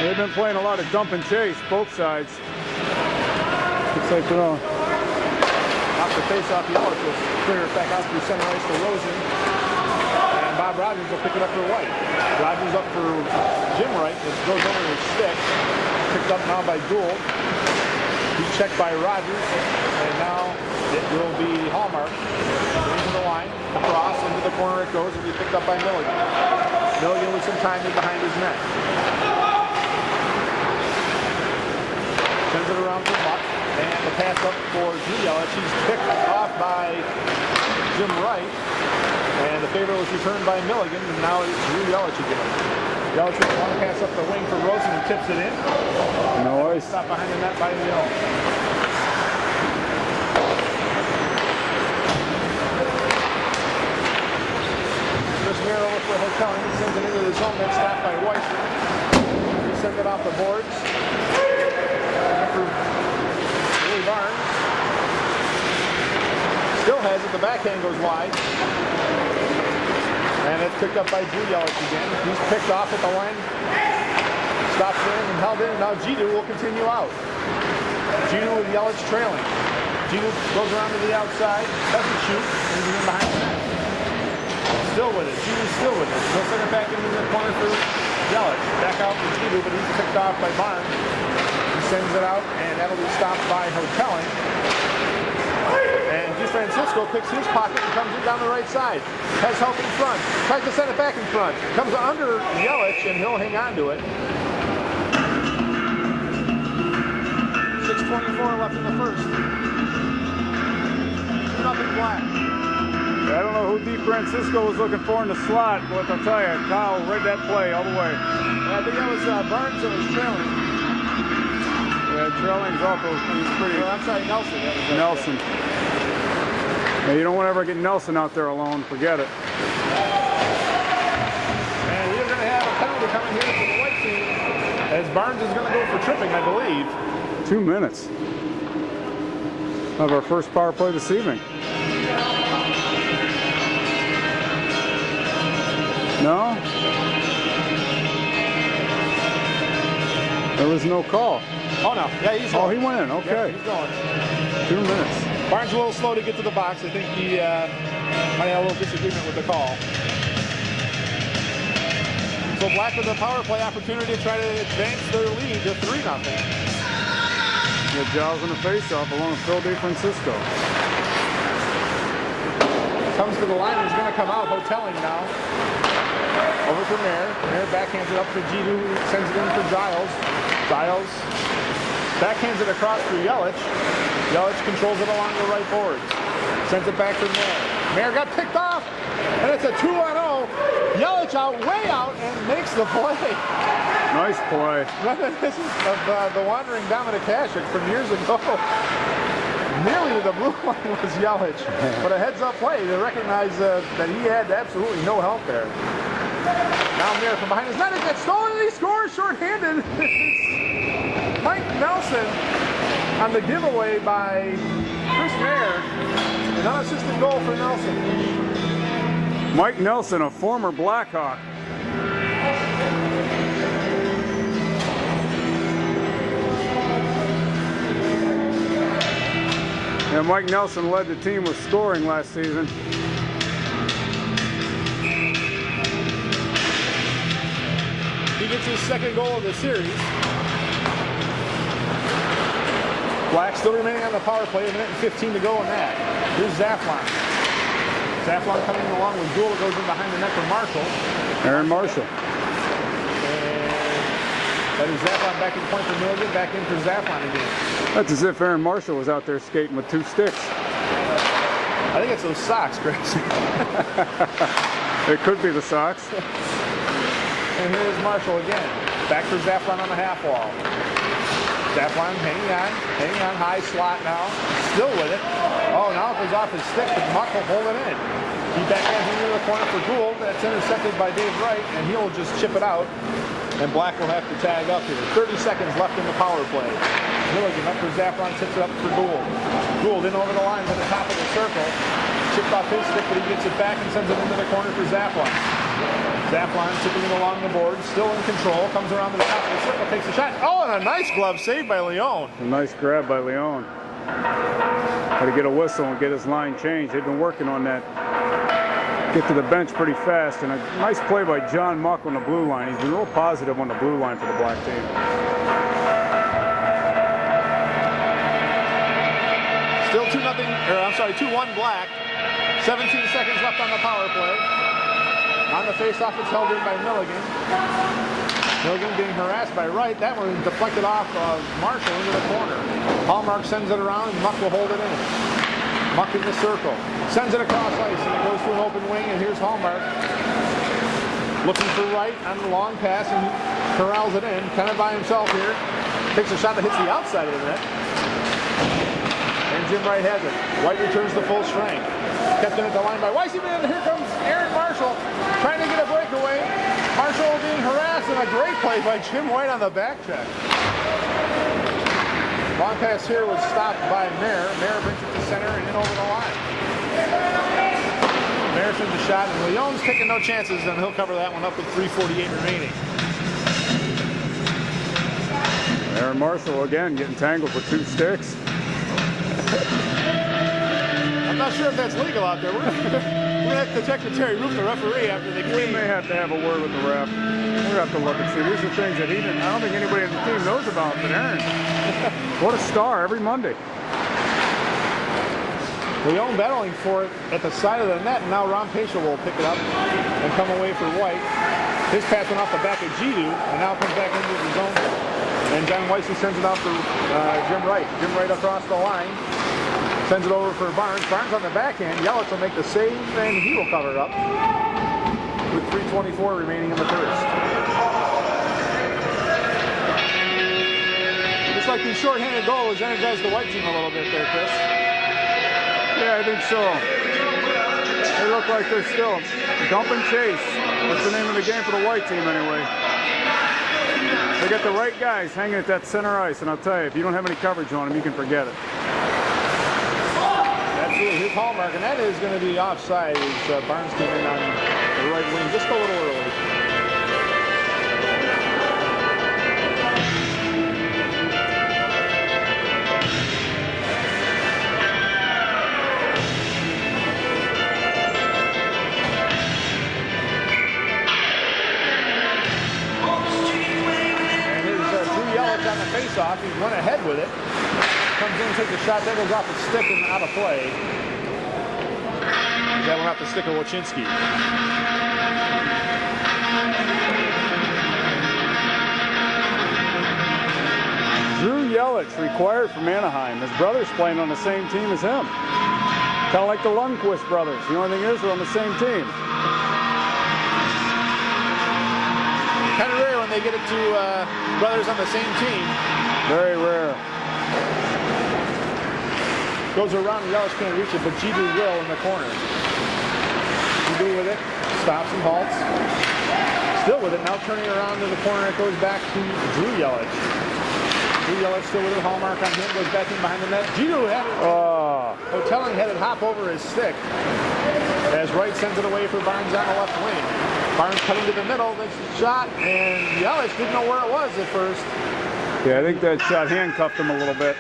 they've been playing a lot of dump and chase, both sides. Looks like they're all... Off the face-off, Yelich will clear it back out through center ice to Rosen. And Bob Rogers will pick it up for White. Rogers up for Jim Wright. It goes over his stick. Picked up now by Gould. He's checked by Rogers. And now it will be Hallmark. Into the line. Across into the corner it goes. It'll be picked up by Milligan. Milligan with some time in behind his net. Sends it around for Buck. And the pass up for Drew Yelich. He's picked off by Jim Wright. And the favor was returned by Milligan. And now it's Drew Yelich again. Yelich will want to pass up the wing for Rosen and tips it in. No worries. Stop behind the net by Yelich. Chris Mayer over for Hotel. He sends it into the zone. That's stopped by White. He sends it off the boards. Barnes still has it. The backhand goes wide. And it's picked up by Drew Yelich again. He's picked off at the line. Stops in and held in. And now Gidu will continue out. Gidu with Yelich trailing. Gidu goes around to the outside. Doesn't shoot. He's in behind the net. Still with it. Gidu's still with it. He'll send it back into the corner for Yelich. Back out to Gidu, but he's picked off by Barnes. Sends it out, and that'll be stopped by Hotelling. And DeFrancisco picks his pocket and comes in down the right side. Has help in front. Tries to send it back in front. Comes under Yelich, and he'll hang on to it. 6:24 left in the first. 2-0 Black. I don't know who DeFrancisco was looking for in the slot, but I'll tell you, Kyle read that play all the way. I think that was Barnes that was trailing. Yeah, trailing's awful. He's pretty. I'm sorry, Nelson. Nelson. Yeah, you don't want to ever get Nelson out there alone. Forget it. And we're going to have a penalty coming here for the White team, as Barnes is going to go for tripping, I believe. 2 minutes of our first power play this evening. No? There was no call. Oh, no. Yeah, he's going. Oh, he went in. Okay. Yeah, he's going. 2 minutes. Barnes a little slow to get to the box. I think he might have a little disagreement with the call. So Black with a power play opportunity to try to advance their lead to 3-0. The Giles in the face-off along with Phil DeFrancisco. Comes to the line. He's going to come out. Hotelling now. Over for Mayer. Mayer backhands it up to Gidu. Sends it in for Giles. Giles backhands it across for Yelich. Yelich controls it along the right boards. Sends it back for Mayer. Mayer got picked off. And it's a 2-on-0. Yelich out, way out, and makes the play. Nice play. This is the wandering Dominic Hasek from years ago. Nearly to the blue line was Yelich. But a heads-up play to recognize that he had absolutely no help there. Now Mayer from behind his net. It gets stolen and he scores shorthanded. Mike Nelson on the giveaway by Chris Mayer. An unassisted goal for Nelson. Mike Nelson, a former Blackhawk. Yeah, Mike Nelson led the team with scoring last season. He gets his second goal of the series. Black still remaining on the power play, 1:15 to go in that. Here's Zaflon. Zaflon coming along with Gould, goes in behind the net for Marshall. Aaron Marshall. And that is Zaflon back in point for Milligan, back in for Zaflon again. That's as if Aaron Marshall was out there skating with 2 sticks. I think it's those socks, Chris. It could be the socks. And here's Marshall again. Back for Zaflon on the half wall. Zaflon hanging on, high slot now. Still with it. Oh, now it goes off his stick, but Muck will hold it in. He backhands into the corner for Gould. That's intercepted by Dave Wright, and he'll just chip it out. And Black will have to tag up here. 30 seconds left in the power play. Milligan up for Zaflon, tips it up for Gould. Gould in over the line to the top of the circle. Chipped off his stick, but he gets it back and sends it into the corner for Zaflon. Zaplon tipping it along the board, still in control, comes around the top of the circle, takes a shot. Oh, and a nice glove save by Leon. A nice grab by Leon. Had to get a whistle and get his line changed. They've been working on that. Get to the bench pretty fast, and a nice play by John Muck on the blue line. He's been real positive on the blue line for the black team. Still 2-1 black. 17 seconds left on the power play. On the faceoff, it's held in by Milligan. Milligan being harassed by Wright. That one deflected off of Marshall into the corner. Hallmark sends it around, and Muck will hold it in. Muck in the circle. Sends it across ice, and it goes to an open wing, and here's Hallmark. Looking for Wright on the long pass, and corrals it in. Kind of by himself here. Takes a shot that hits the outside of the net. And Jim Wright has it. White returns to full strength. Kept in at the line by Weissman, and here comes Aaron Marshall trying to get a breakaway. Marshall being harassed, and a great play by Jim White on the back check. Long pass here was stopped by Mayer. Mayer brings it to center and in over the line. Mayer sends a shot, and Leon's taking no chances, and he'll cover that one up with 3:48 remaining. Aaron Marshall again getting tangled with 2 sticks. I'm not sure if that's legal out there. We're gonna have to check with Terry Roof, the referee, after the game. We may have to have a word with the ref. We'll have to look and see. These are things that I don't think anybody on the team knows about, but Aaron, what a star every Monday. Leon battling for it at the side of the net, and now Ron Pesha will pick it up and come away for White. His pass went off the back of Gidu, and now comes back into the zone. And John Weissy sends it out for Jim Wright. Jim Wright across the line. Sends it over for Barnes. Barnes on the backhand. Yelich will make the save, and he will cover it up with 3:24 remaining in the first. Looks like the shorthanded goal has energized the White team a little bit there, Chris. Yeah, I think so. They look like they're still dump and chase. That's the name of the game for the White team anyway. They got the right guys hanging at that center ice, and I'll tell you, if you don't have any coverage on them, you can forget it. Absolutely, here's Hallmark, and that is going to be offside as Barnes came in on the right wing just a little early. And here's Drew Yelich on the faceoff. He went ahead with it. Comes in, takes a shot, that goes off the stick and out of play. That went off the stick of Wachinski. Drew Yelich required from Anaheim. His brother's playing on the same team as him. Kind of like the Lundqvist brothers. The only thing is they're on the same team. Kind of rare when they get it to brothers on the same team. Very rare. Goes around, and Yelich can't reach it, but Gidu will in the corner. Gidu with it, stops and halts. Still with it, now turning around to the corner, it goes back to Drew Yelich. Drew Yelich still with it, Hallmark on him, goes back in behind the net. Gidu had it. Hotelling had it hop over his stick as Wright sends it away for Barnes on the left wing. Barnes cutting to the middle, makes the shot, and Yelich didn't know where it was at first. Yeah, I think that shot handcuffed him a little bit.